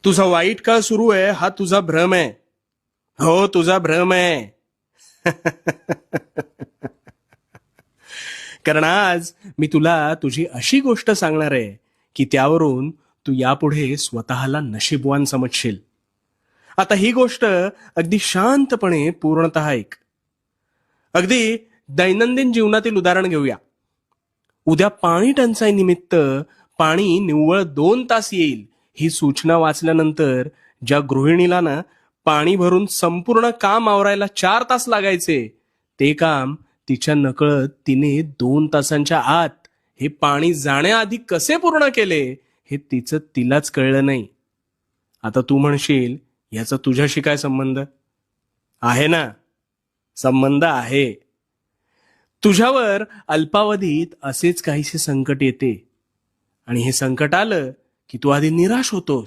तुझा वाईट काळ सुरू आहे हा तुझा भ्रम आहे. हो, तुझा भ्रम आहे. कारण आज मी तुला तुझी अशी गोष्ट सांगणार आहे की त्यावरून तू यापुढे स्वतःला नशीबवान समजशील. आता ही गोष्ट अगदी शांतपणे पूर्णतः ऐक. अगदी दैनंदिन जीवनातील उदाहरण घेऊया. उद्या पाणी टंचाई निमित्त पाणी निव्वळ 2 तास येईल ही सूचना वाचल्यानंतर ज्या गृहिणीला ना पाणी भरून संपूर्ण काम आवरायला 4 तास लागायचे, ते काम तिच्या नकळत तिने 2 तासांच्या आत हे पाणी जाण्याआधी कसे पूर्ण केले हे तिचं तिलाच कळलं नाही. आता तू म्हणशील, याचा तुझ्याशी काय संबंध आहे? ना, संबंध आहे. तुझ्यावर अल्पावधीत असेच काहीसे संकट येते आणि हे संकट आलं की तू आधी निराश होतोस.